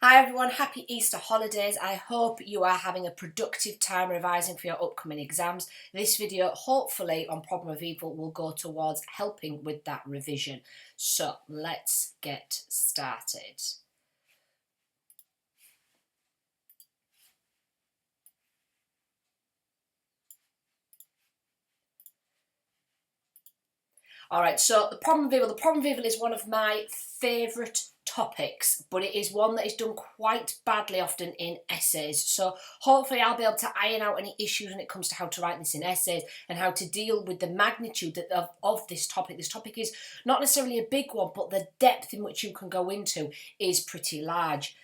Hi everyone, happy Easter holidays. I hope you are having a productive time revising for your upcoming exams. This video, hopefully on Problem of Evil, will go towards helping with that revision. So let's get started. Alright, so the problem of evil. The problem of evil is one of my favourite topics, but it is one that is done quite badly often in essays. So hopefully I'll be able to iron out any issues when it comes to how to write this in essays and how to deal with the magnitude of this topic. This topic is not necessarily a big one, but the depth in which you can go into is pretty large.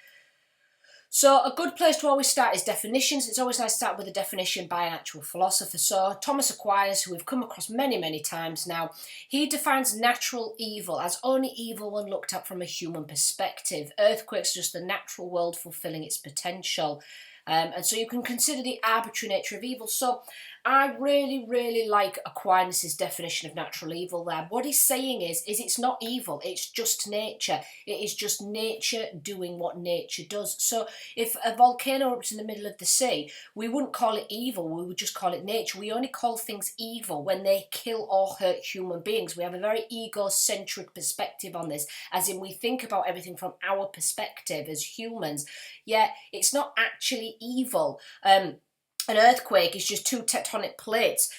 So a good place to always start is definitions. It's always nice to start with a definition by an actual philosopher. So Thomas Aquinas, who we've come across many times now, he defines natural evil as only evil when looked at from a human perspective. Earthquakes are just the natural world fulfilling its potential. And so you can consider the arbitrary nature of evil. So I really like Aquinas' definition of natural evil there. What he's saying is it's not evil, it's just nature. It is just nature doing what nature does. So if a volcano erupts in the middle of the sea, we wouldn't call it evil, we would just call it nature. We only call things evil when they kill or hurt human beings. We have a very egocentric perspective on this, as in we think about everything from our perspective as humans. Yet it's not actually evil. An earthquake is just two tectonic plates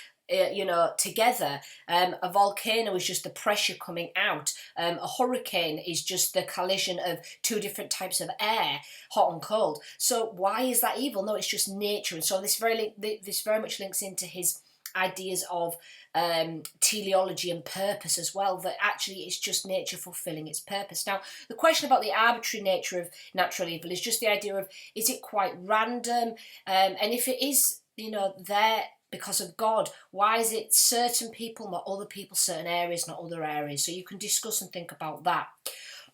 together. A volcano is just the pressure coming out. A hurricane is just the collision of two different types of air, hot and cold. So why is that evil? No, it's just nature. And so this very much links into his ideas of teleology and purpose as well, that actually it's just nature fulfilling its purpose. Now, the question about the arbitrary nature of natural evil is just the idea of, is it quite random? And if it is, there because of God, why is it certain people, not other people, certain areas, not other areas? So you can discuss and think about that.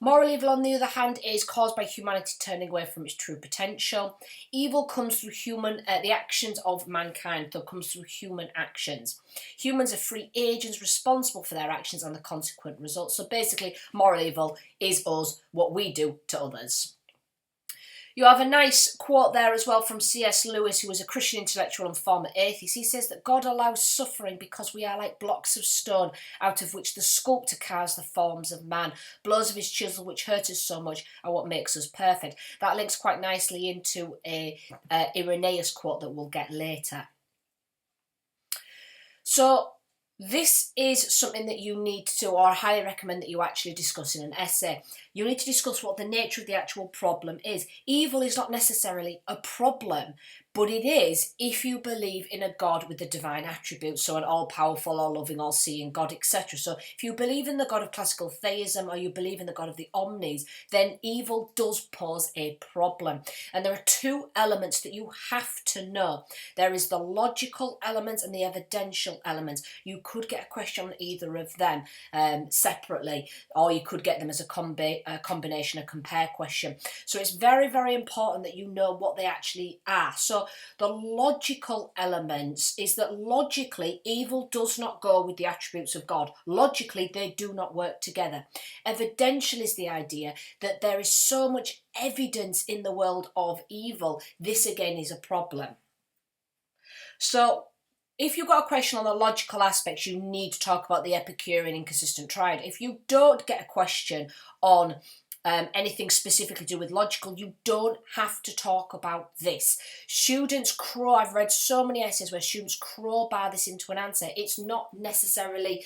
Moral evil, on the other hand, is caused by humanity turning away from its true potential. Evil comes through the actions of mankind, that comes through human actions. Humans are free agents responsible for their actions and the consequent results. So basically, moral evil is us, what we do to others. You have a nice quote there as well from C.S. Lewis, who was a Christian intellectual and former atheist. He says that God allows suffering because we are like blocks of stone out of which the sculptor carves the forms of man. Blows of his chisel which hurt us so much are what makes us perfect. That links quite nicely into a Irenaeus quote that we'll get later. So this is something that you need to, or I highly recommend that you actually discuss in an essay. You need to discuss what the nature of the actual problem is. Evil is not necessarily a problem, but it is if you believe in a God with the divine attributes, so an all-powerful, all-loving, all-seeing God, etc. So if you believe in the God of classical theism, or you believe in the God of the omnis, then evil does pose a problem. And there are two elements that you have to know. There is the logical element and the evidential element. You could get a question on either of them separately, or you could get them as a combination, a compare question. So it's very important that you know what they actually are. So the logical elements is that logically evil does not go with the attributes of God. Logically they do not work together. Evidential is the idea that there is so much evidence in the world of evil. This again is a problem. So if you've got a question on the logical aspects, you need to talk about the Epicurean inconsistent triad. If you don't get a question on anything specifically to do with logical, you don't have to talk about this. Students I've read so many essays where students crowbar this into an answer. It's not necessarily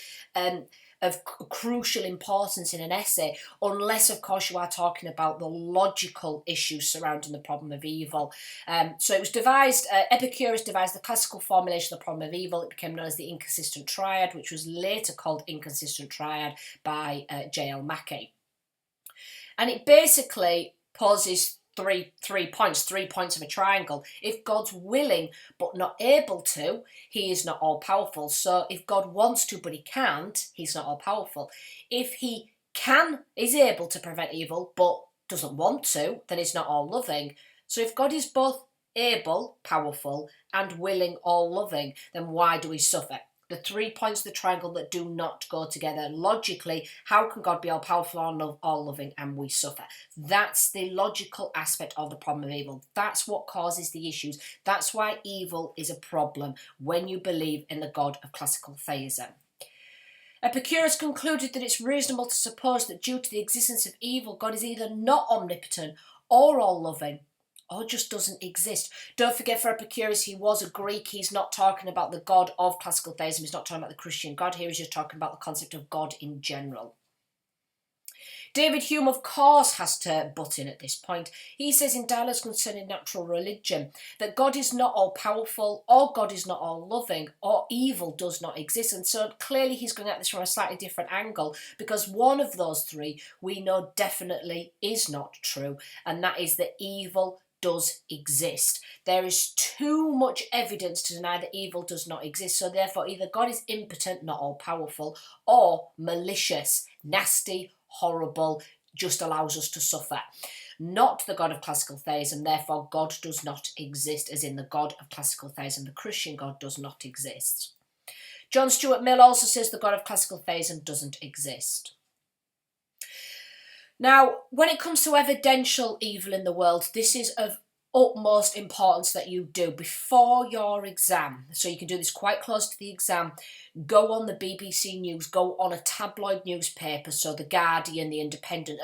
of crucial importance in an essay, unless of course you are talking about the logical issues surrounding the problem of evil. So it was devised, Epicurus devised the classical formulation of the problem of evil. It became known as the inconsistent triad, which was later called inconsistent triad by J.L. Mackey. And it basically poses three points of a triangle. If God's willing but not able to, he is not all-powerful. So if God wants to but he can't, he's not all-powerful. If he is able to prevent evil but doesn't want to, then he's not all-loving. So if God is both able, powerful, and willing, all-loving, then why do we suffer? the 3 points of the triangle that do not go together. Logically, how can God be all powerful, all loving, and we suffer? That's the logical aspect of the problem of evil. That's what causes the issues. That's why evil is a problem when you believe in the God of classical theism. Epicurus concluded that it's reasonable to suppose that due to the existence of evil, God is either not omnipotent or all-loving, or just doesn't exist. Don't forget, for Epicurus, he was a Greek. He's not talking about the God of classical theism. He's not talking about the Christian God here. He's just talking about the concept of God in general. David Hume, of course, has to butt in at this point. He says in Dialogues Concerning Natural Religion that God is not all-powerful, or God is not all-loving, or evil does not exist. And so clearly he's going at this from a slightly different angle, because one of those three we know definitely is not true, and that is that evil does exist. There is too much evidence to deny that evil does not exist. So therefore, either God is impotent, not all-powerful, or malicious, nasty, horrible, just allows us to suffer. Not the God of classical theism. Therefore, God does not exist, as in the God of classical theism. The Christian God does not exist. John Stuart Mill also says the God of classical theism doesn't exist. Now, when it comes to evidential evil in the world, this is of utmost importance that you do before your exam. So you can do this quite close to the exam. Go on the BBC News, go on a tabloid newspaper, so The Guardian, The Independent,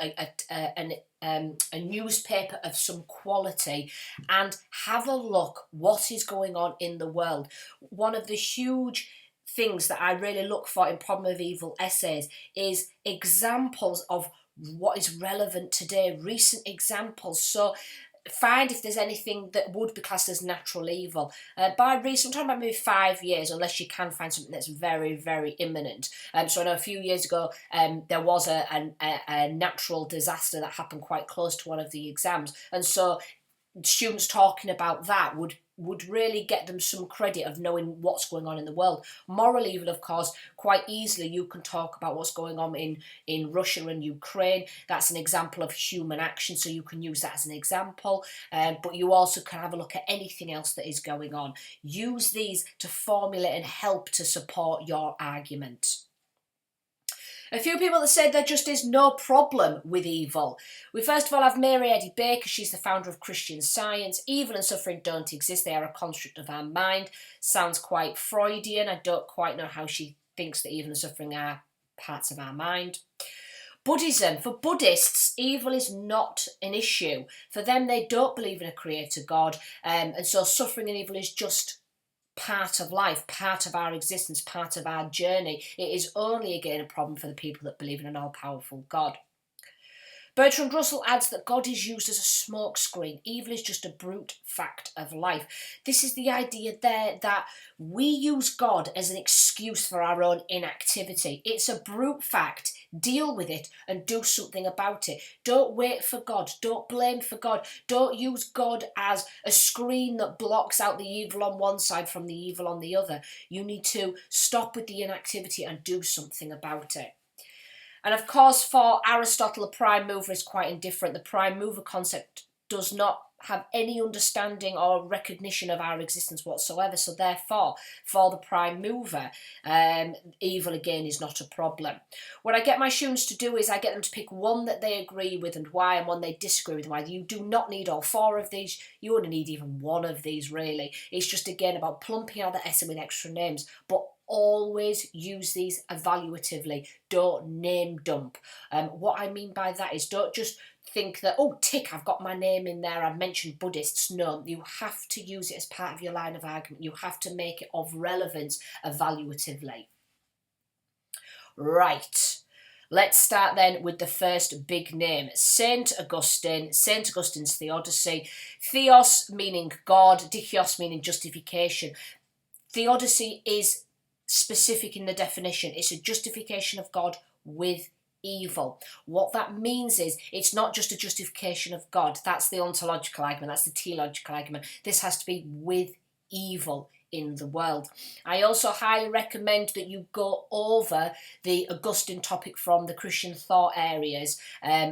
a newspaper of some quality, and have a look what is going on in the world. One of the huge things that I really look for in problem of evil essays is examples of what is relevant today, recent examples. So find if there's anything that would be classed as natural evil. By recent, I'm talking about maybe 5 years, unless you can find something that's very, very imminent. So I know a few years ago there was a natural disaster that happened quite close to one of the exams, and so students talking about that would really get them some credit of knowing what's going on in the world. Moral evil, of course, quite easily you can talk about what's going on in Russia and Ukraine. That's an example of human action, so you can use that as an example. But you also can have a look at anything else that is going on. Use these to formulate and help to support your argument. A few people that said there just is no problem with evil. We first of all have Mary Eddy Baker. She's the founder of Christian Science. Evil and suffering don't exist. They are a construct of our mind. Sounds quite Freudian. I don't quite know how she thinks that evil and suffering are parts of our mind. Buddhism. For Buddhists, evil is not an issue. For them, they don't believe in a creator God. And so suffering and evil is just part of life, part of our existence, part of our journey. It is only again a problem for the people that believe in an all-powerful God. Bertrand Russell adds that God is used as a smokescreen. Evil is just a brute fact of life. This is the idea there that we use God as an excuse for our own inactivity. It's a brute fact. Deal with it and do something about it. Don't wait for God. Don't blame for God. Don't use God as a screen that blocks out the evil on one side from the evil on the other. You need to stop with the inactivity and do something about it. And of course, for Aristotle, a prime mover is quite indifferent. The prime mover concept does not have any understanding or recognition of our existence whatsoever. So therefore, for the prime mover, evil again is not a problem. What I get my students to do is I get them to pick one that they agree with and why, and one they disagree with and why. You do not need all 4 of these. You only need even 1 of these, really. It's just, again, about plumping out the essay with extra names. But always use these evaluatively. Don't name dump. What I mean by that is don't just think that, oh, tick, I've got my name in there, I've mentioned Buddhists. No, you have to use it as part of your line of argument. You have to make it of relevance evaluatively. Right. Let's start then with the first big name, Saint Augustine, Saint Augustine's theodicy. Theos meaning God, dikaios meaning justification. Theodicy is specific in the definition. It's a justification of God with evil. What that means is it's not just a justification of God. That's the ontological argument. That's the teleological argument. This has to be with evil in the world. I also highly recommend that you go over the Augustine topic from the Christian thought areas,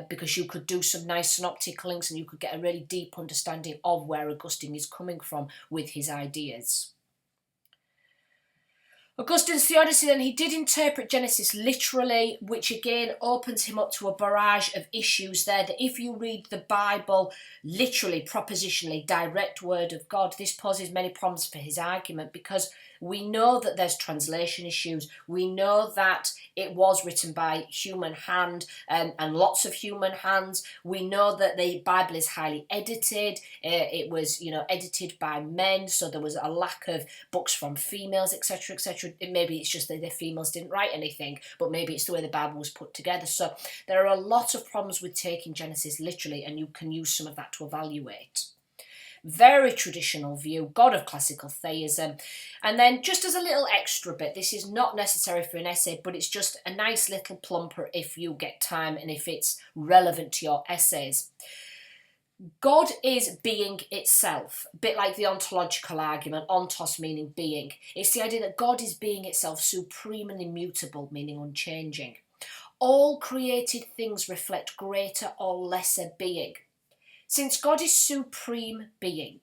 because you could do some nice synoptic links and you could get a really deep understanding of where Augustine is coming from with his ideas. Augustine's theodicy then, he did interpret Genesis literally, which again opens him up to a barrage of issues there, that if you read the Bible literally, propositionally, direct word of God, this poses many problems for his argument, because we know that there's translation issues. We know that it was written by human hand and lots of human hands. We know that the Bible is highly edited. It was, edited by men, so there was a lack of books from females, etc., etc. Maybe it's just that the females didn't write anything, but maybe it's the way the Bible was put together. So there are a lot of problems with taking Genesis literally, and you can use some of that to evaluate. Very traditional view, God of classical theism. And then just as a little extra bit, this is not necessary for an essay, but it's just a nice little plumper if you get time and if it's relevant to your essays. God is being itself, a bit like the ontological argument, ontos meaning being. It's the idea that God is being itself, supreme and immutable, meaning unchanging. All created things reflect greater or lesser being. Since God is supreme being,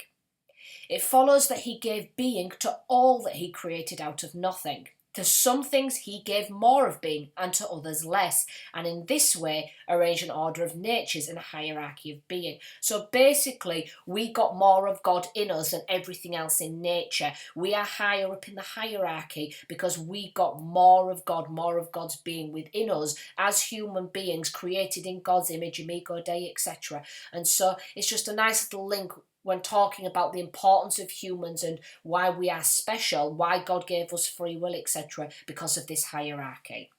it follows that he gave being to all that he created out of nothing. To some things he gave more of being, and to others less, and in this way arranged an order of natures and a hierarchy of being. So basically, we got more of God in us than everything else in nature. We are higher up in the hierarchy because we got more of God's being within us as human beings created in God's image, imago Dei, etc. And so it's just a nice little link when talking about the importance of humans and why we are special, why God gave us free will, etc., because of this hierarchy.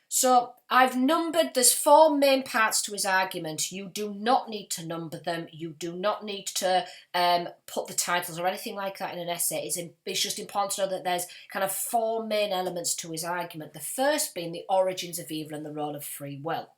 So I've numbered, there's 4 main parts to his argument. You do not need to number them. You do not need to put the titles or anything like that in an essay. It's just important to know that there's kind of 4 main elements to his argument. The first being the origins of evil and the role of free will.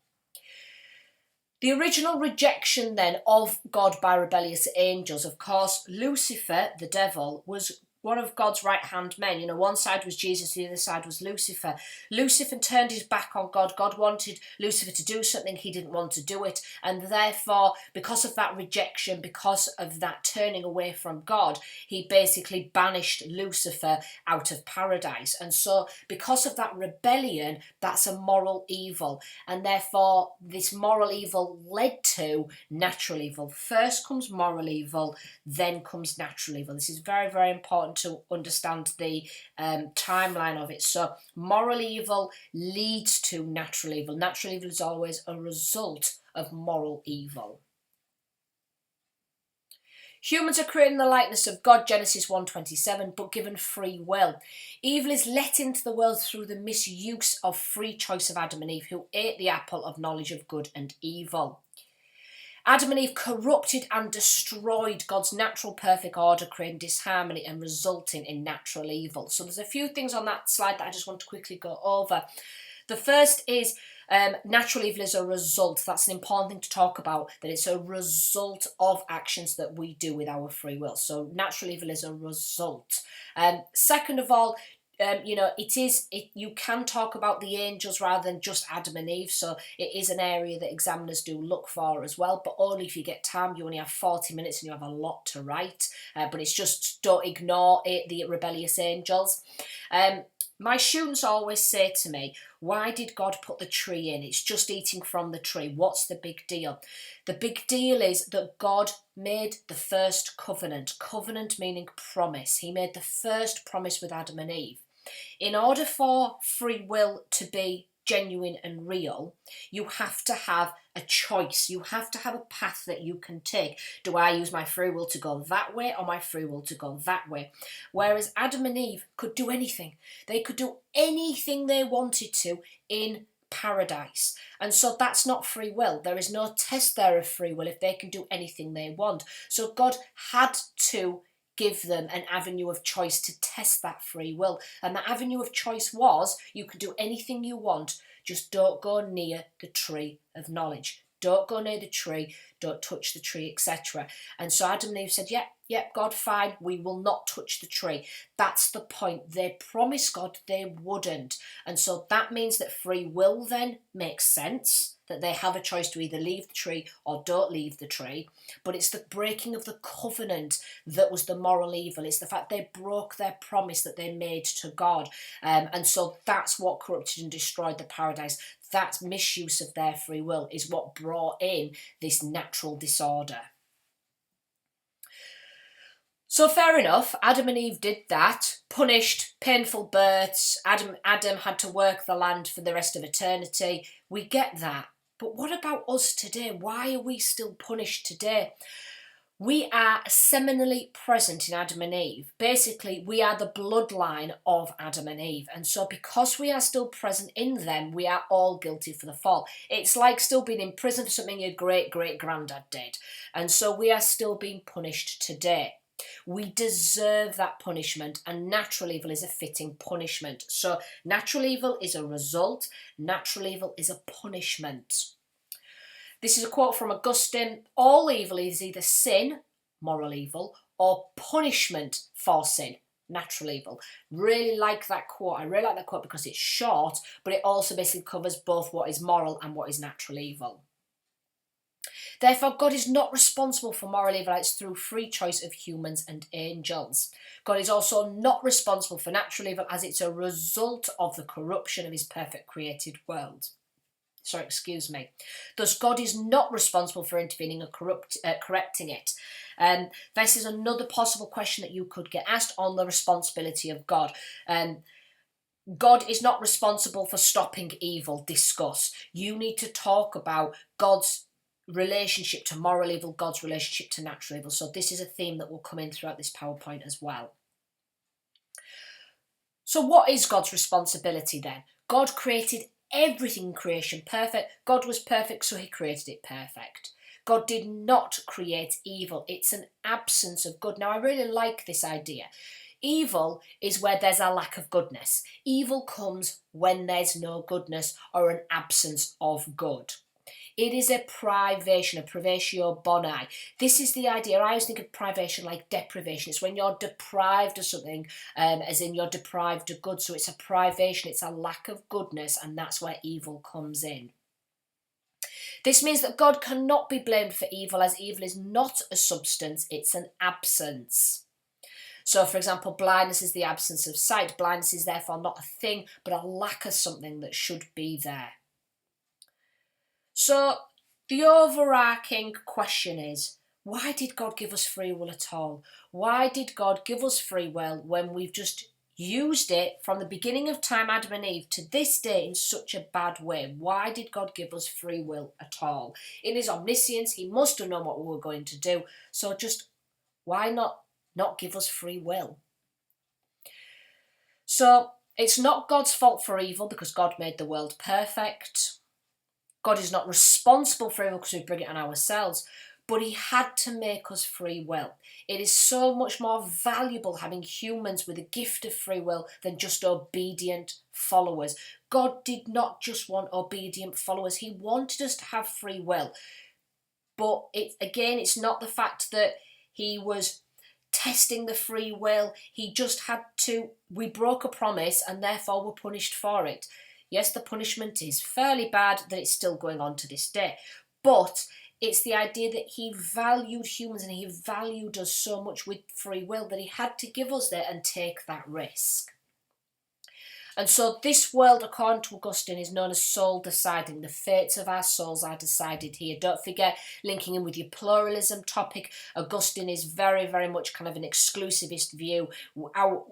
The original rejection then of God by rebellious angels, of course, Lucifer, the devil, was one of God's right-hand men. One side was Jesus, the other side was Lucifer. Lucifer turned his back on God. God wanted Lucifer to do something, he didn't want to do it. And therefore, because of that rejection, because of that turning away from God, he basically banished Lucifer out of paradise. And so, because of that rebellion, that's a moral evil. And therefore, this moral evil led to natural evil. First comes moral evil, then comes natural evil. This is very, very important to understand the timeline of it. So moral evil leads to natural evil. Natural evil is always a result of moral evil. Humans are created in the likeness of God, Genesis 1:27, but given free will. Evil is let into the world through the misuse of free choice of Adam and Eve, who ate the apple of knowledge of good and evil. Adam and Eve corrupted and destroyed God's natural perfect order, creating disharmony and resulting in natural evil. So there's a few things on that slide that I just want to quickly go over. The first is natural evil is a result. That's an important thing to talk about, that it's a result of actions that we do with our free will. So natural evil is a result. Second of all, you can talk about the angels rather than just Adam and Eve, so it is an area that examiners do look for as well, but only if you get time. You only have 40 minutes and you have a lot to write, but it's just, don't ignore it, the rebellious angels. My students always say to me, why did God put the tree in? It's just eating from the tree. What's the big deal? The big deal is that God made the first covenant. Covenant meaning promise. He made the first promise with Adam and Eve. In order for free will to be genuine and real, you have to have a choice. You have to have a path that you can take. Do I use my free will to go that way or my free will to go that way? Whereas Adam and Eve could do anything. They could do anything they wanted to in paradise. And so that's not free will. There is no test there of free will if they can do anything they want. So God had to give them an avenue of choice to test that free will. And that avenue of choice was, you can do anything you want, just don't go near the tree of knowledge. Don't go near the tree, don't touch the tree, etc. And so Adam and Eve said, yeah, Yep, God, fine, we will not touch the tree. That's the point. They promised God they wouldn't. And so that means that free will then makes sense, that they have a choice to either leave the tree or don't leave the tree. But it's the breaking of the covenant that was the moral evil. It's the fact they broke their promise that they made to God. And so that's what corrupted and destroyed the paradise. That misuse of their free will is what brought in this natural disorder. So fair enough, Adam and Eve did that, punished, painful births, Adam had to work the land for the rest of eternity. We get that. But what about us today? Why are we still punished today? We are seminally present in Adam and Eve. Basically, we are the bloodline of Adam and Eve. And so because we are still present in them, we are all guilty for the fall. It's like still being in prison for something your great-great-granddad did. And so we are still being punished today. We deserve that punishment, and natural evil is a fitting punishment. So natural evil is a result, natural evil is a punishment. This is a quote from Augustine. All evil is either sin, moral evil, or punishment for sin, natural evil. Really like that quote. I really like that quote because it's short, but it also basically covers both what is moral and what is natural evil. Therefore, God is not responsible for moral evil. It's through free choice of humans and angels. God is also not responsible for natural evil, as it's a result of the corruption of his perfect created world. Thus, God is not responsible for intervening or correcting it. This is another possible question that you could get asked on the responsibility of God. God is not responsible for stopping evil. Discuss. You need to talk about God's relationship to moral evil, God's relationship to natural evil. So this is a theme that will come in throughout this PowerPoint as well. So what is God's responsibility then? God created everything in creation perfect. God was perfect, so he created it perfect. God did not create evil. It's an absence of good. Now, I really like this idea. Evil is where there's a lack of goodness. Evil comes when there's no goodness or an absence of good. It is a privation, a privatio boni. This is the idea. I always think of privation like deprivation. It's when you're deprived of something, as in you're deprived of good. So it's a privation, it's a lack of goodness, and that's where evil comes in. This means that God cannot be blamed for evil, as evil is not a substance, it's an absence. So, for example, blindness is the absence of sight. Blindness is therefore not a thing, but a lack of something that should be there. So the overarching question is, why did God give us free will at all? Why did God give us free will when we've just used it from the beginning of time, Adam and Eve, to this day in such a bad way? Why did God give us free will at all? In his omniscience, he must have known what we were going to do. So just why not give us free will? So it's not God's fault for evil because God made the world perfect. God is not responsible for evil because we bring it on ourselves, but he had to make us free will. It is so much more valuable having humans with a gift of free will than just obedient followers. God did not just want obedient followers. He wanted us to have free will. But it's not the fact that he was testing the free will. He just we broke a promise and therefore were punished for it. Yes, the punishment is fairly bad that it's still going on to this day, but it's the idea that he valued humans and he valued us so much with free will that he had to give us that and take that risk. And so this world, according to Augustine, is known as soul deciding. The fates of our souls are decided here. Don't forget, linking in with your pluralism topic, Augustine is very, very much kind of an exclusivist view.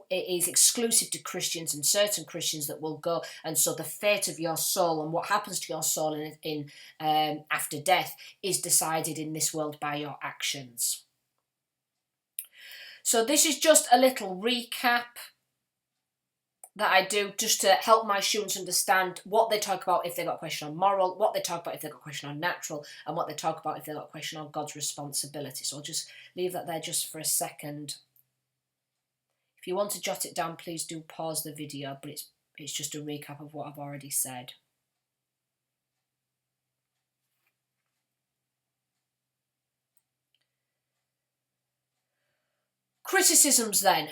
It is exclusive to Christians and certain Christians that will go. And so the fate of your soul and what happens to your soul in after death is decided in this world by your actions. So this is just a little recap that I do just to help my students understand what they talk about if they've got a question on moral, what they talk about if they've got a question on natural, and what they talk about if they've got a question on God's responsibility. So I'll just leave that there just for a second. If you want to jot it down, please do pause the video, but it's just a recap of what I've already said. Criticisms then.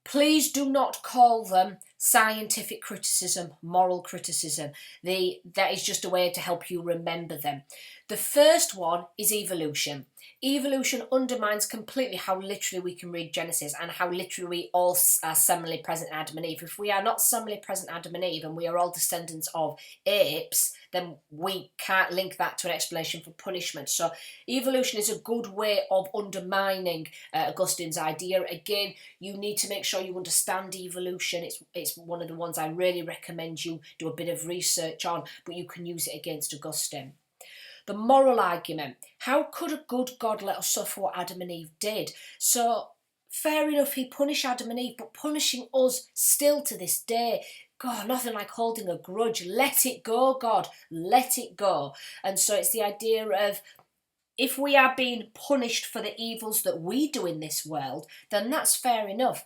Please do not call them scientific criticism, moral criticism. That is just a way to help you remember them. The first one is evolution. Evolution undermines completely how literally we can read Genesis and how literally we all are seminally present in Adam and Eve. If we are not seminally present in Adam and Eve and we are all descendants of apes, then we can't link that to an explanation for punishment. So evolution is a good way of undermining Augustine's idea. Again, you need to make sure you understand evolution. It's one of the ones I really recommend you do a bit of research on, but you can use it against Augustine. The moral argument. How could a good God let us suffer what Adam and Eve did? So, fair enough, he punished Adam and Eve, but punishing us still to this day, God, nothing like holding a grudge. Let it go, God. Let it go. And so it's the idea of, if we are being punished for the evils that we do in this world, then that's fair enough.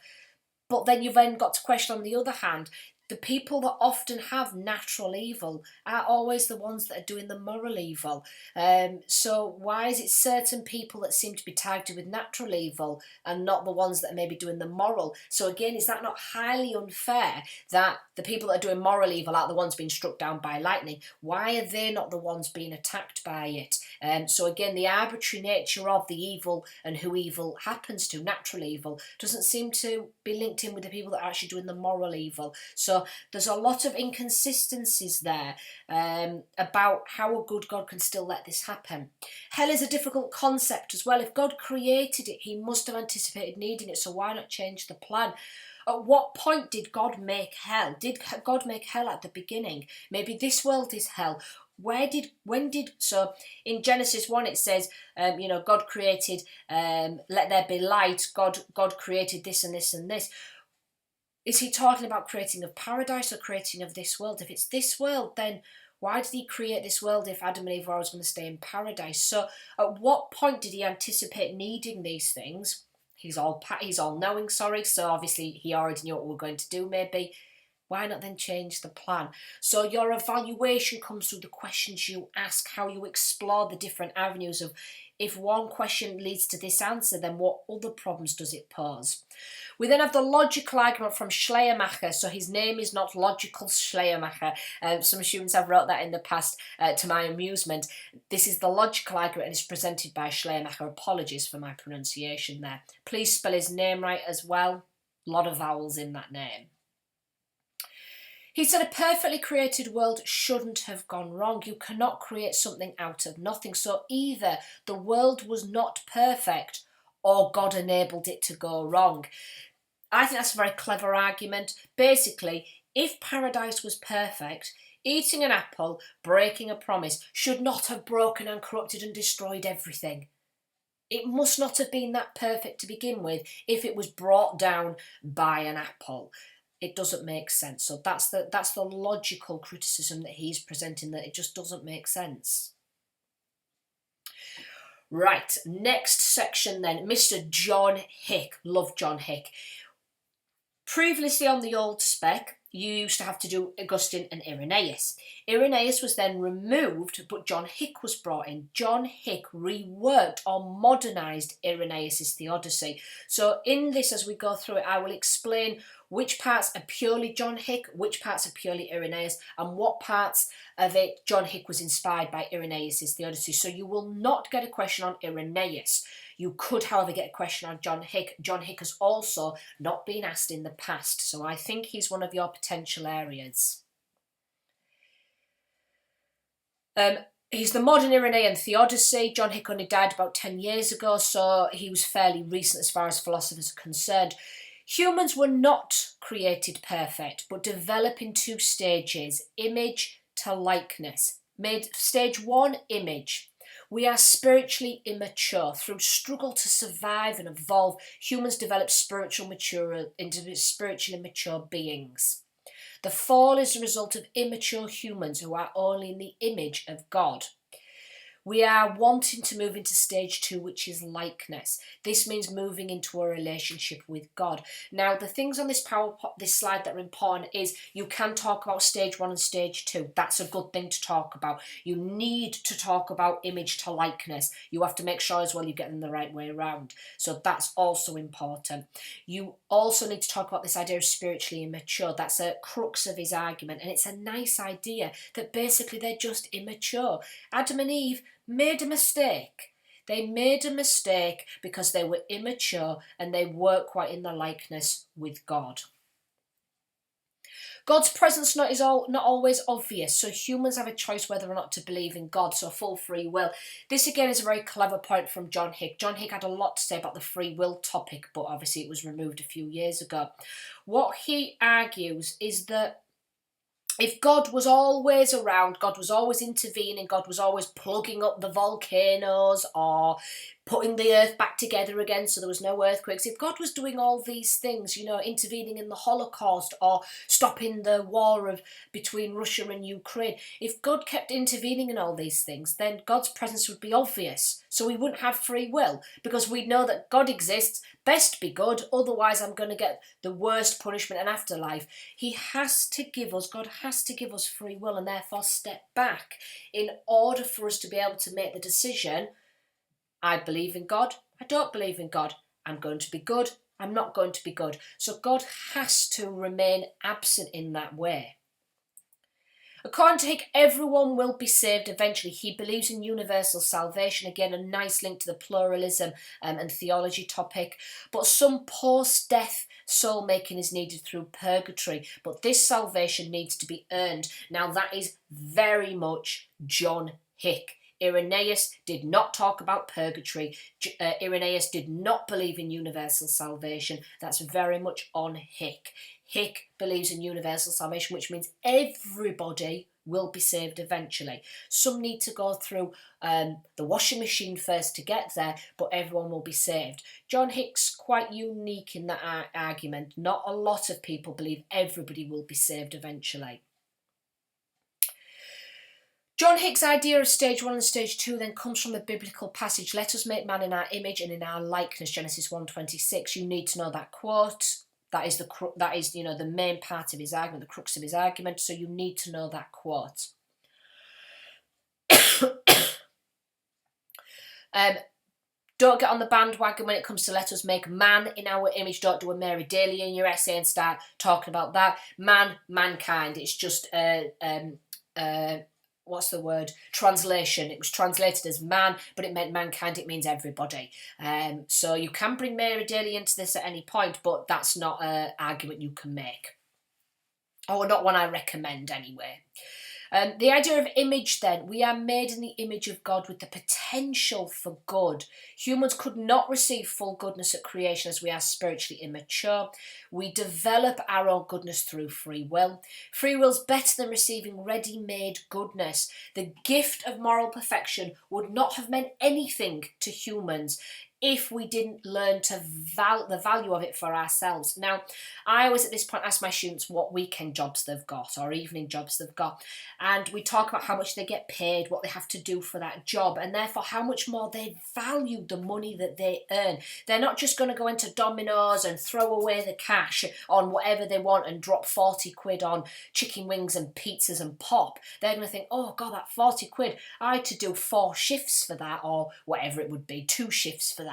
But then you've then got to question, on the other hand, the people that often have natural evil are always the ones that are doing the moral evil. So why is it certain people that seem to be tagged with natural evil and not the ones that are maybe doing the moral? So again, is that not highly unfair that the people that are doing moral evil are the ones being struck down by lightning? Why are they not the ones being attacked by it? So again, the arbitrary nature of the evil and who evil happens to, natural evil, doesn't seem to be linked in with the people that are actually doing the moral evil. So there's a lot of inconsistencies there about how a good God can still let this happen. Hell is a difficult concept as well. If God created it, he must have anticipated needing it, so why not change the plan? At what point did God make hell? Did God make hell at the beginning? Maybe this world is hell. So in Genesis 1 it says, God created, let there be light. God created this and this and this. Is he talking about creating of paradise or creating of this world? If it's this world, then why did he create this world if Adam and Eve were always going to stay in paradise? So at what point did he anticipate needing these things? He's all knowing, so obviously he already knew what we were going to do maybe. Why not then change the plan? So your evaluation comes through the questions you ask, how you explore the different avenues of, if one question leads to this answer, then what other problems does it pose? We then have the logical argument from Schleiermacher. So his name is not Logical Schleiermacher. Some students have wrote that in the past to my amusement. This is the logical argument and it's presented by Schleiermacher. Apologies for my pronunciation there. Please spell his name right as well. A lot of vowels in that name. He said a perfectly created world shouldn't have gone wrong. You cannot create something out of nothing. So either the world was not perfect or God enabled it to go wrong. I think that's a very clever argument. Basically, if paradise was perfect, eating an apple, breaking a promise, should not have broken and corrupted and destroyed everything. It must not have been that perfect to begin with if it was brought down by an apple. It doesn't make sense. So that's the logical criticism that he's presenting, that it just doesn't make sense. Right, next section then, Mr. John Hick. Love John Hick. Previously on the old spec, you used to have to do Augustine and Irenaeus. Irenaeus was then removed, but John Hick was brought in. John Hick reworked or modernised Irenaeus' theodicy. So in this, as we go through it, I will explain which parts are purely John Hick, which parts are purely Irenaeus, and what parts of it John Hick was inspired by Irenaeus' theodicy. So you will not get a question on Irenaeus. You could, however, get a question on John Hick. John Hick has also not been asked in the past, so I think he's one of your potential areas. He's the modern Irenaean theodicy. John Hick only died about 10 years ago, so he was fairly recent as far as philosophers are concerned. Humans were not created perfect, but develop in two stages, image to likeness. Stage 1, image. We are spiritually immature. Through struggle to survive and evolve, humans develop into spiritually mature beings. The fall is the result of immature humans who are only in the image of God. We are wanting to move into stage 2, which is likeness. This means moving into a relationship with God. Now, the things on this slide that are important is you can talk about stage 1 and stage 2. That's a good thing to talk about. You need to talk about image to likeness. You have to make sure as well you get them the right way around. So that's also important. You also need to talk about this idea of spiritually immature. That's a crux of his argument, and it's a nice idea that basically they're just immature. Adam and Eve made a mistake. They made a mistake because they were immature and they weren't quite in the likeness with God. God's presence is not always obvious, so humans have a choice whether or not to believe in God, so full free will. This again is a very clever point from John Hick. John Hick had a lot to say about the free will topic, but obviously it was removed a few years ago. What he argues is that if God was always around, God was always intervening, God was always plugging up the volcanoes or putting the earth back together again so there was no earthquakes, if God was doing all these things, intervening in the Holocaust or stopping the war between Russia and Ukraine, if God kept intervening in all these things, then God's presence would be obvious. So we wouldn't have free will because we know that God exists, best be good, otherwise I'm going to get the worst punishment in afterlife. God has to give us free will and therefore step back in order for us to be able to make the decision, I believe in God, I don't believe in God, I'm going to be good, I'm not going to be good. So God has to remain absent in that way. According to Hick, everyone will be saved eventually. He believes in universal salvation. Again, a nice link to the pluralism and theology topic. But some post-death soul making is needed through purgatory. But this salvation needs to be earned. Now, that is very much John Hick. Irenaeus did not talk about purgatory. Irenaeus did not believe in universal salvation. That's very much on Hick. Hick believes in universal salvation, which means everybody will be saved eventually. Some need to go through the washing machine first to get there, but everyone will be saved. John Hick's quite unique in that argument. Not a lot of people believe everybody will be saved eventually. John Hick's idea of stage 1 and stage 2 then comes from the biblical passage, "Let us make man in our image and in our likeness," Genesis 1:26. You need to know that quote. That is the main part of his argument, the crux of his argument. So you need to know that quote. Don't get on the bandwagon when it comes to let us make man in our image. Don't do a Mary Daly in your essay and start talking about that. Mankind. It's just what's the word? Translation. It was translated as man, but it meant mankind. It means everybody. So you can bring Mary Daly into this at any point, but that's not an argument you can make. Or not one I recommend anyway. The idea of image then, we are made in the image of God with the potential for good. Humans could not receive full goodness at creation as we are spiritually immature. We develop our own goodness through free will. Free will's better than receiving ready-made goodness. The gift of moral perfection would not have meant anything to humans if we didn't learn to the value of it for ourselves. Now, I always at this point ask my students what weekend jobs they've got or evening jobs they've got, and we talk about how much they get paid, what they have to do for that job, and therefore how much more they value the money that they earn. They're not just going to go into Domino's and throw away the cash on whatever they want and drop 40 quid on chicken wings and pizzas and pop. They're going to think, oh God, that 40 quid, I had to do 4 shifts for that, or whatever it would be, 2 shifts for that.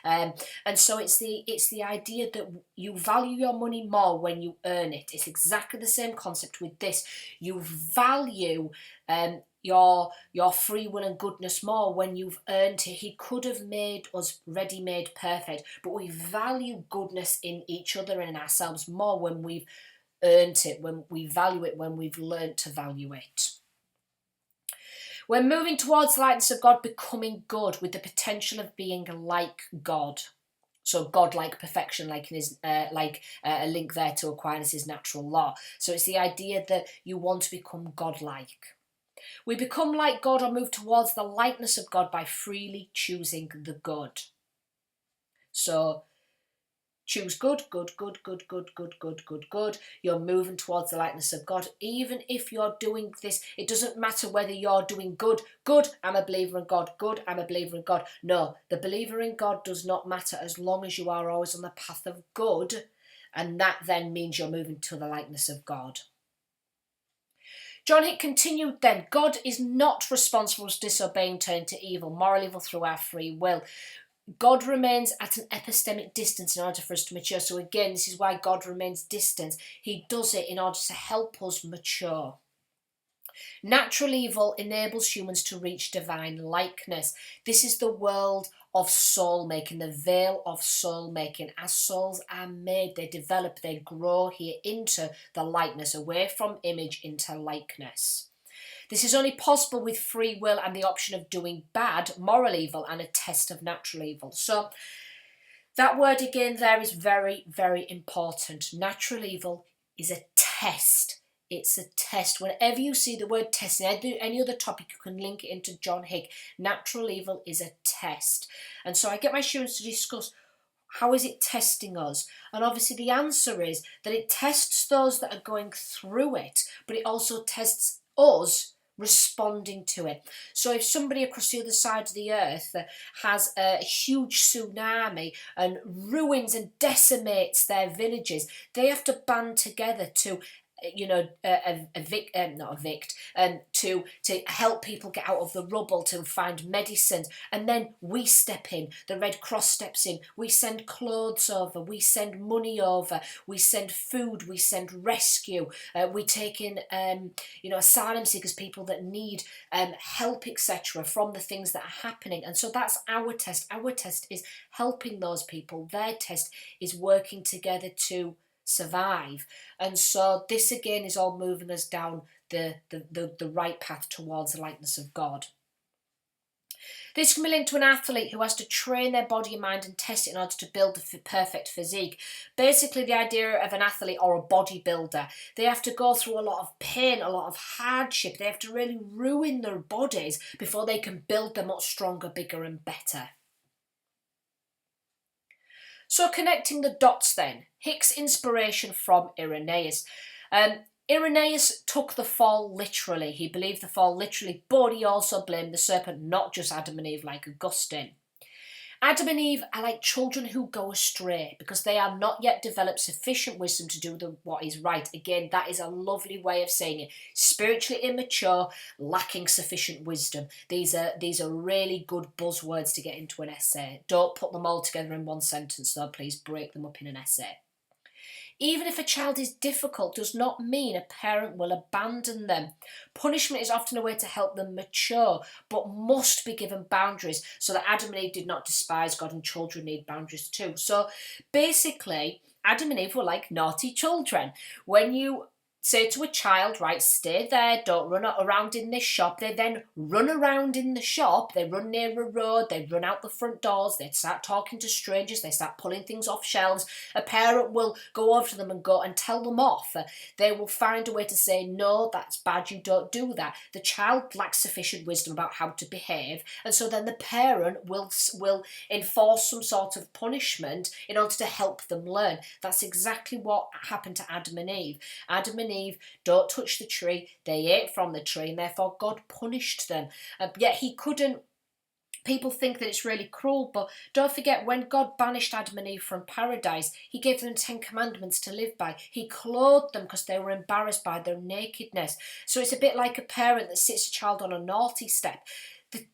And so it's the idea that you value your money more when you earn it. It's exactly the same concept with this. You value your free will and goodness more when you've earned it. He could have made us ready-made perfect, but we value goodness in each other and in ourselves more when we've earned it, when we value it, when we've learned to value it. We're moving towards the likeness of God, becoming good with the potential of being like God. So God-like perfection, like in his, a link there to Aquinas' natural law. So it's the idea that you want to become God-like. We become like God or move towards the likeness of God by freely choosing the good. So Choose good, good, good, good, good, good, good, good, good. You're moving towards the likeness of God. Even if you're doing this, it doesn't matter whether you're doing good, good, I'm a believer in God, good, I'm a believer in God. No, the believer in God does not matter as long as you are always on the path of good, and that then means you're moving to the likeness of God. John Hick continued then, God is not responsible for disobeying, turning to evil, moral evil through our free will. God remains at an epistemic distance in order for us to mature. So again, this is why God remains distant. He does it in order to help us mature. Natural evil enables humans to reach divine likeness. This is the world of soul making, the veil of soul making. As souls are made, they develop, they grow here into the likeness, away from image into likeness. This is only possible with free will and the option of doing bad, moral evil, and a test of natural evil. So that word again there is very, very important. Natural evil is a test. It's a test. Whenever you see the word test in any other topic, you can link it into John Hick. Natural evil is a test. And so I get my students to discuss, how is it testing us? And obviously the answer is that it tests those that are going through it, but it also tests us responding to it. So if somebody across the other side of the earth has a huge tsunami and ruins and decimates their villages, they have to band together to to help people get out of the rubble, to find medicines, and then we step in. The Red Cross steps in. We send clothes over. We send money over. We send food. We send rescue. We take in asylum seekers, people that need help, etc., from the things that are happening. And so that's our test. Our test is helping those people. Their test is working together to survive. And so this again is all moving us down the right path towards the likeness of God. This can be linked to an athlete who has to train their body and mind and test it in order to build the perfect physique. Basically, the idea of an athlete or a bodybuilder, they have to go through a lot of pain, a lot of hardship. They have to really ruin their bodies before they can build them up stronger, bigger and better. So connecting the dots then, Hick's inspiration from Irenaeus. Irenaeus took the fall literally. He believed the fall literally, but he also blamed the serpent, not just Adam and Eve like Augustine. Adam and Eve are like children who go astray because they are not yet developed sufficient wisdom to do what is right. Again, that is a lovely way of saying it. Spiritually immature, lacking sufficient wisdom. These are really good buzzwords to get into an essay. Don't put them all together in one sentence, though. Please break them up in an essay. Even if a child is difficult does not mean a parent will abandon them. Punishment is often a way to help them mature, but must be given boundaries so that Adam and Eve did not despise God, and children need boundaries too. So basically, Adam and Eve were like naughty children. When you say to a child, right, stay there, don't run around in this shop, they then run around in the shop, they run near a road, they run out the front doors, they start talking to strangers, they start pulling things off shelves. A parent will go over to them and go and tell them off. They will find a way to say, no, that's bad, you don't do that. The child lacks sufficient wisdom about how to behave, and so then the parent will enforce some sort of punishment in order to help them learn. That's exactly what happened to Adam and Eve. Adam and Eve don't touch the tree, they ate from the tree, and therefore God punished them. Yet he couldn't. People think that it's really cruel, but don't forget, when God banished Adam and Eve from paradise, he gave them 10 commandments to live by. He clothed them because they were embarrassed by their nakedness. So it's a bit like a parent that sits a child on a naughty step.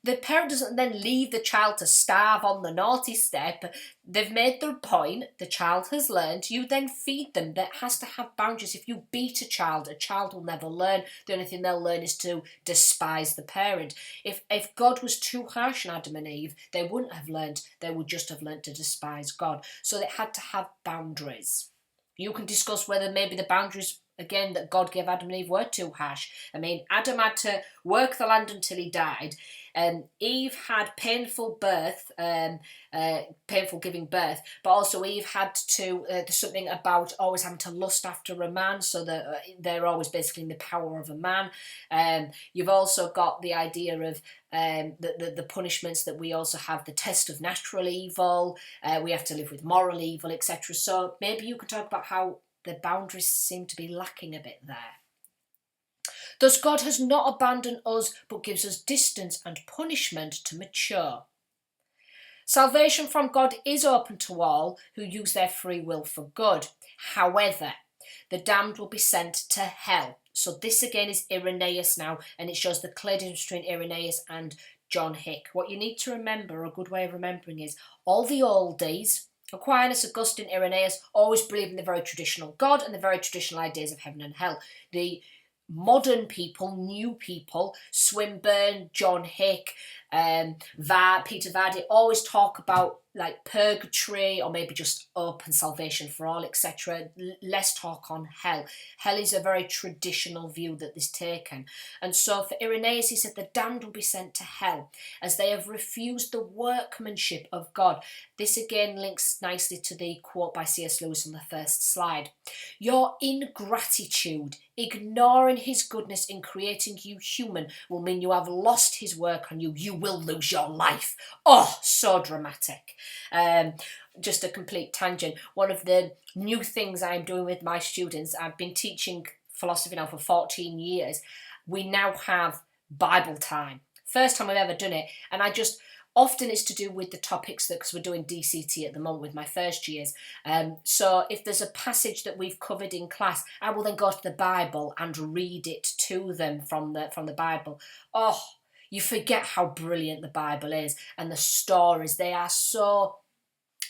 The parent doesn't then leave the child to starve on the naughty step. They've made their point. The child has learned. You then feed them. That has to have boundaries. If you beat a child will never learn. The only thing they'll learn is to despise the parent. If God was too harsh on Adam and Eve, they wouldn't have learned. They would just have learned to despise God. So they had to have boundaries. You can discuss whether maybe the boundaries again, that God gave Adam and Eve were too harsh. I mean, Adam had to work the land until he died. Eve had painful birth, painful giving birth, but also Eve had to, there's something about always having to lust after a man, so that they're always basically in the power of a man. You've also got the idea of the punishments that we also have, the test of natural evil, we have to live with moral evil, etc. So maybe you can talk about how the boundaries seem to be lacking a bit there. Thus God has not abandoned us, but gives us distance and punishment to mature. Salvation from God is open to all who use their free will for good. However, the damned will be sent to hell. So this again is Irenaeus now, and it shows the clear difference between Irenaeus and John Hick. What you need to remember, a good way of remembering, is all the oldies, Aquinas, Augustine, Irenaeus, always believe in the very traditional God and the very traditional ideas of heaven and hell. The modern people, new people, Swinburne, John Hick, Peter Vardy, always talk about like purgatory or maybe just open salvation for all, etc. Less talk on hell. Hell is a very traditional view that is taken. And so for Irenaeus, he said the damned will be sent to hell as they have refused the workmanship of God. This again links nicely to the quote by C.S. Lewis on the first slide. Your ingratitude, ignoring his goodness in creating you human, will mean you have lost his work on you. You will lose your life. Oh, so dramatic. Just a complete tangent. One of the new things I'm doing with my students, I've been teaching philosophy now for 14 years. We now have Bible time. First time I've ever done it. And often it's to do with the topics because we're doing DCT at the moment with my first years. So if there's a passage that we've covered in class, I will then go to the Bible and read it to them from the Bible. Oh, you forget how brilliant the Bible is, and the stories, they are so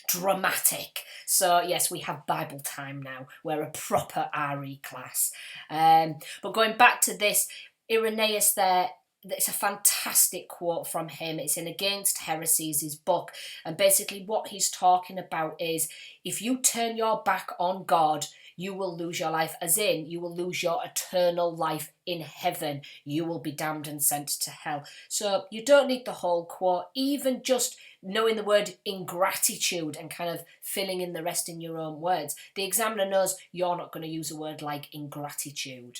dramatic. So yes, we have Bible time now. We're a proper RE class. But going back to this, Irenaeus there, it's a fantastic quote from him. It's in Against Heresies, his book. And basically what he's talking about is, if you turn your back on God, you will lose your life, as in you will lose your eternal life in heaven. You will be damned and sent to hell. So you don't need the whole quote, even just knowing the word ingratitude and kind of filling in the rest in your own words. The examiner knows you're not going to use a word like ingratitude.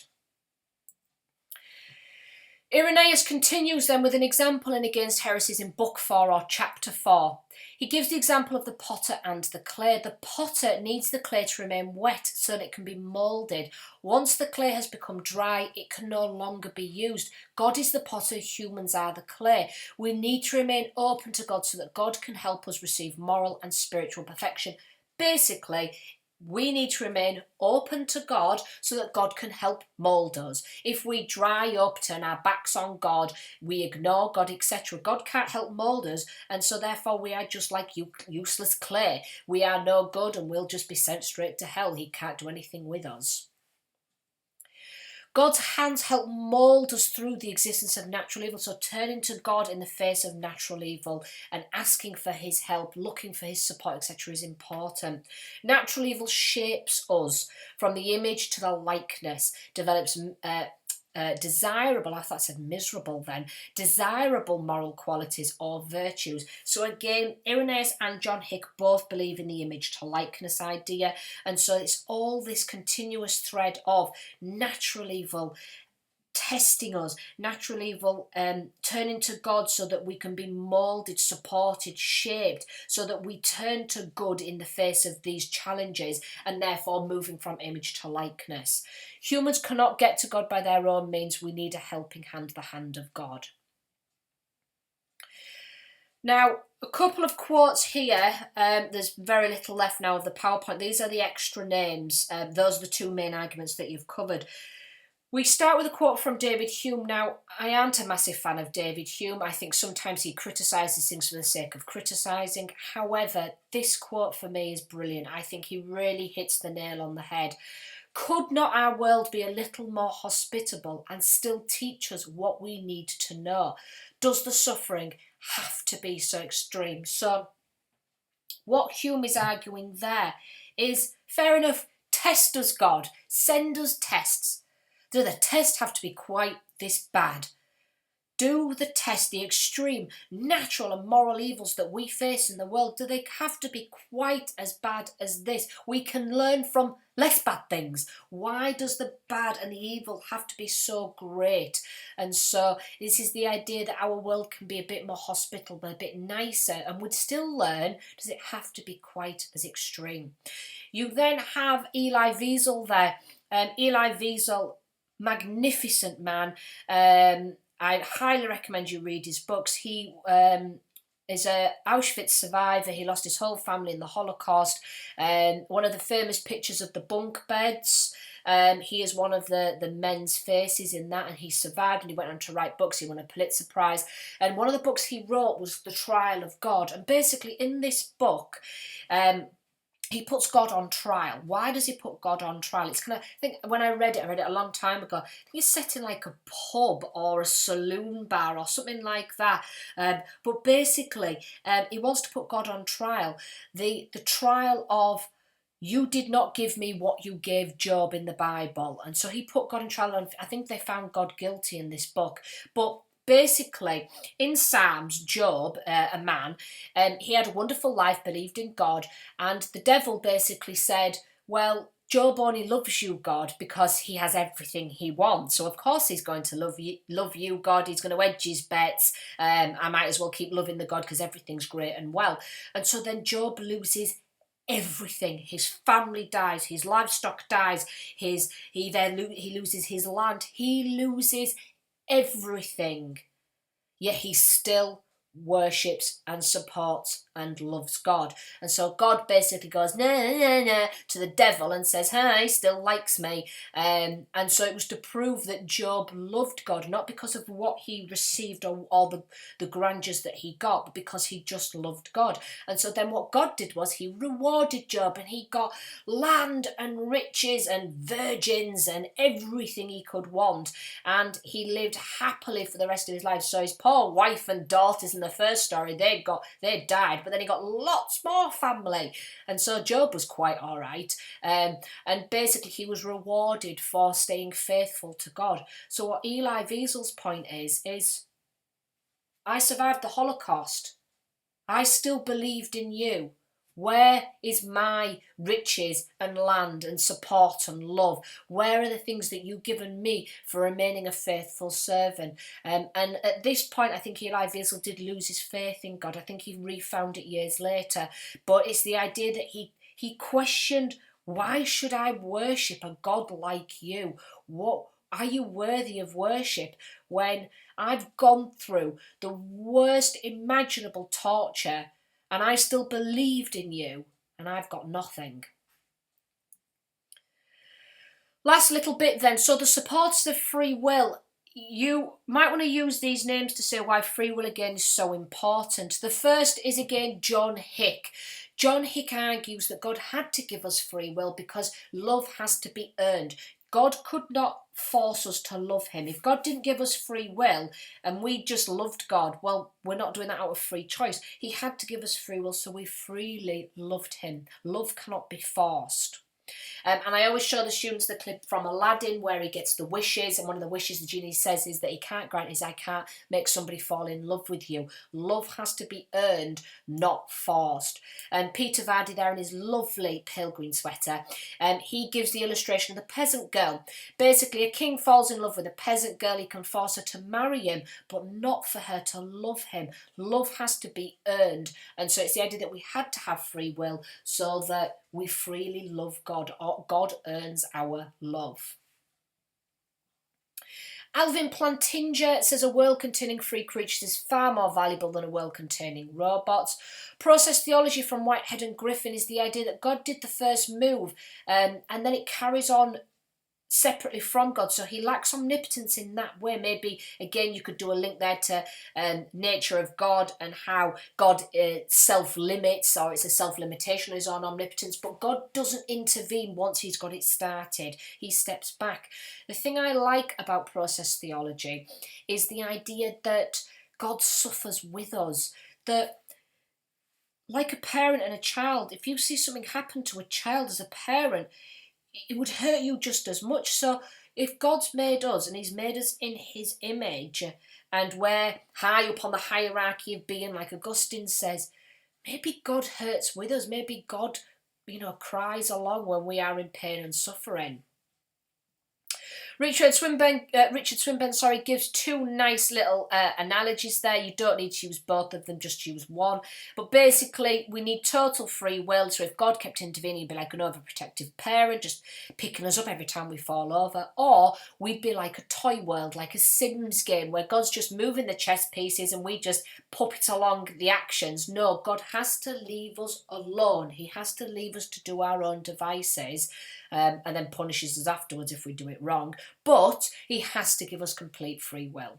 Irenaeus continues then with an example in Against Heresies in Book 4 or Chapter 4. He gives the example of the potter and the clay. The potter needs the clay to remain wet so that it can be moulded. Once the clay has become dry, it can no longer be used. God is the potter, humans are the clay. We need to remain open to God so that God can help us receive moral and spiritual perfection. Basically, we need to remain open to God so that God can help mould us. If we dry up, turn our backs on God, we ignore God, etc., God can't help mould us, and so therefore we are just like useless clay. We are no good and we'll just be sent straight to hell. He can't do anything with us. God's hands help mould us through the existence of natural evil. So turning to God in the face of natural evil and asking for his help, looking for his support, etc. is important. Natural evil shapes us from the image to the likeness, develops desirable, I thought I said miserable then, desirable moral qualities or virtues. So again, Irenaeus and John Hick both believe in the image to likeness idea, and so it's all this continuous thread of natural evil testing us, natural evil turning to God so that we can be moulded, supported, shaped, so that we turn to good in the face of these challenges and therefore moving from image to likeness. Humans cannot get to God by their own means. We need a helping hand, the hand of God. Now, a couple of quotes here. There's very little left now of the PowerPoint. These are the extra names. Those are the two main arguments that you've covered. We start with a quote from David Hume. Now, I aren't a massive fan of David Hume. I think sometimes he criticises things for the sake of criticising. However, this quote for me is brilliant. I think he really hits the nail on the head. Could not our world be a little more hospitable and still teach us what we need to know? Does the suffering have to be so extreme? So, what Hume is arguing there is, fair enough, Test us, God. Send us tests. Do the tests have to be quite this bad? Do the test, the extreme natural and moral evils that we face in the world, do they have to be quite as bad as this? We can learn from less bad things. Why does the bad and the evil have to be so great? And so this is the idea that our world can be a bit more hospitable, a bit nicer, and would still learn. Does it have to be quite as extreme? You then have Elie Wiesel there. Elie Wiesel, magnificent man. I highly recommend you read his books. He is a Auschwitz survivor. He lost his whole family in the Holocaust. One of the famous pictures of the bunk beds. He is one of the men's faces in that, and he survived, and he went on to write books. He won a Pulitzer Prize, and one of the books he wrote was The Trial of God. And basically in this book, he puts God on trial. Why does he put God on trial? It's kind of, I think when I read it a long time ago, I think it's set in like a pub or a saloon bar or something like that. But basically, he wants to put God on trial. The trial of, you did not give me what you gave Job in the Bible. And so he put God on trial, and I think they found God guilty in this book. But basically, in Psalms, Job, a man, he had a wonderful life, believed in God, and the devil basically said, well, Job only loves you, God, because he has everything he wants. So of course he's going to love you, God. He's going to hedge his bets. I might as well keep loving the God because everything's great and well. And so then Job loses everything. His family dies, his livestock dies, he loses his land, he loses everything, yet he still worships and supports and loves God. And so God basically goes nah to the devil and says, hey, he still likes me. And so it was to prove that Job loved God, not because of what he received or all the grandeurs that he got, but because he just loved God. And so then what God did was he rewarded Job, and he got land and riches and virgins and everything he could want, and he lived happily for the rest of his life. So his poor wife and daughters in the first story, they died, but then he got lots more family, and so Job was quite all right. And basically he was rewarded for staying faithful to God. So what Elie Wiesel's point is I survived the Holocaust. I still believed in you. Where is my riches and land and support and love? Where are the things that you've given me for remaining a faithful servant? And at this point, I think Elie Wiesel did lose his faith in God. I think he refound it years later. But it's the idea that he questioned, why should I worship a God like you? What are you worthy of worship when I've gone through the worst imaginable torture and I still believed in you, and I've got nothing? Last little bit then. So the supporters of free will. You might want to use these names to say why free will again is so important. The first is again John Hick. John Hick argues that God had to give us free will because love has to be earned. God could not force us to love him. If God didn't give us free will and we just loved God, well, we're not doing that out of free choice. He had to give us free will, so we freely loved him. Love cannot be forced. And I always show the students the clip from Aladdin where he gets the wishes, and one of the wishes the genie says is that he can't grant is, I can't make somebody fall in love with you. Love has to be earned, not forced. And Peter Vardy there in his lovely pale green sweater, he gives the illustration of the peasant girl. Basically, a king falls in love with a peasant girl, he can force her to marry him, but not for her to love him. Love has to be earned. And so it's the idea that we had to have free will so that we freely love God, or God earns our love. Alvin Plantinga says a world containing free creatures is far more valuable than a world containing robots. Process theology from Whitehead and Griffin is the idea that God did the first move, and then it carries on separately from God, so he lacks omnipotence in that way. Maybe again you could do a link there to nature of God and how God self-limits, or it's a self-limitation of his own omnipotence, but God doesn't intervene once he's got it started. He steps back. The thing I like about process theology is the idea that God suffers with us, that like a parent and a child, if you see something happen to a child as a parent, it would hurt you just as much. So if God's made us and he's made us in his image and we're high up on the hierarchy of being, like Augustine says, maybe God hurts with us. Maybe God, cries along when we are in pain and suffering. Richard Swinburne, gives two nice little analogies there. You don't need to use both of them, just use one. But basically, we need total free will. So if God kept intervening, he'd be like an overprotective parent, just picking us up every time we fall over. Or we'd be like a toy world, like a Sims game, where God's just moving the chess pieces and we just puppet along the actions. No, God has to leave us alone. He has to leave us to do our own devices. And then punishes us afterwards if we do it wrong. But he has to give us complete free will.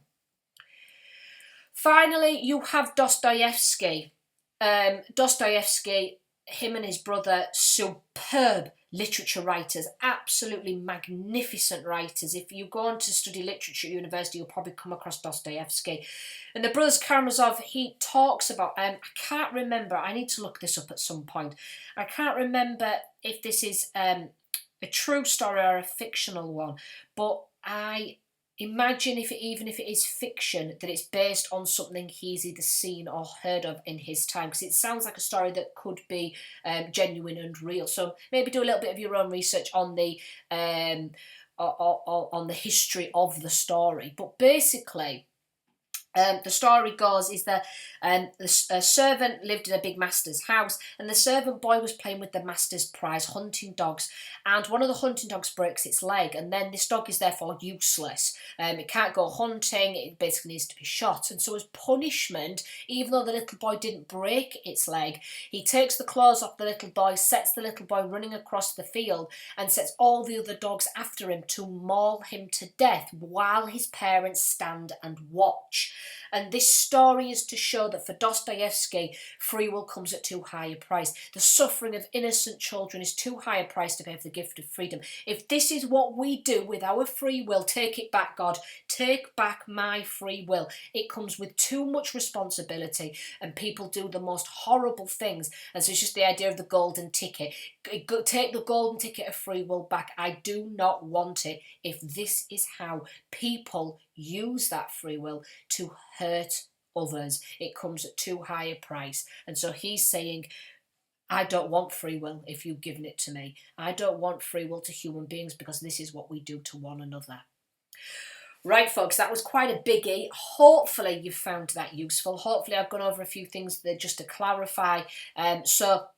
Finally, you have Dostoevsky. Dostoevsky, him and his brother, superb literature writers, absolutely magnificent writers. If you go on to study literature at university, you'll probably come across Dostoevsky. And the Brothers Karamazov, he talks about, I can't remember, I need to look this up at some point. I can't remember if this is a true story or a fictional one, but I imagine even if it is fiction, that it's based on something he's either seen or heard of in his time, because it sounds like a story that could be genuine and real. So maybe do a little bit of your own research on the history of the story. But basically, the story goes is that a servant lived in a big master's house, and the servant boy was playing with the master's prize hunting dogs, and one of the hunting dogs breaks its leg, and then this dog is therefore useless. It can't go hunting, it basically needs to be shot. And so as punishment, even though the little boy didn't break its leg, he takes the claws off the little boy, sets the little boy running across the field, and sets all the other dogs after him to maul him to death while his parents stand and watch. And this story is to show that for Dostoevsky, free will comes at too high a price. The suffering of innocent children is too high a price to pay for the gift of freedom. If this is what we do with our free will, take it back, God. Take back my free will. It comes with too much responsibility, and people do the most horrible things. And so it's just the idea of the golden ticket. Take the golden ticket of free will back. I do not want it if this is how people use that free will to hurt others. It comes at too high a price. And so he's saying, I don't want free will if you've given it to me. I don't want free will to human beings because this is what we do to one another. Right, folks, that was quite a biggie. Hopefully you've found that useful. Hopefully I've gone over a few things there just to clarify. So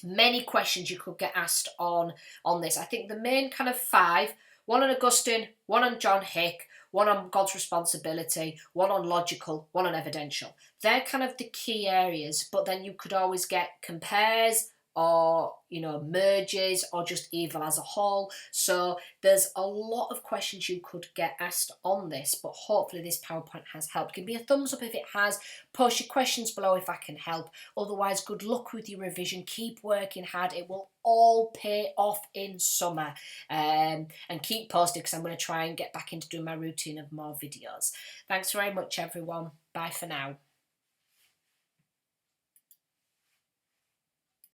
many questions you could get asked on this. I think the main kind of 5, one on Augustine, one on John Hick, one on God's responsibility, one on logical, one on evidential. They're kind of the key areas, but then you could always get compares or, merges or just evil as a whole. So there's a lot of questions you could get asked on this, but hopefully this PowerPoint has helped. Give me a thumbs up if it has. Post your questions below if I can help. Otherwise, good luck with your revision. Keep working hard. It will all pay off in summer. And keep posted because I'm going to try and get back into doing my routine of more videos. Thanks very much, everyone. Bye for now.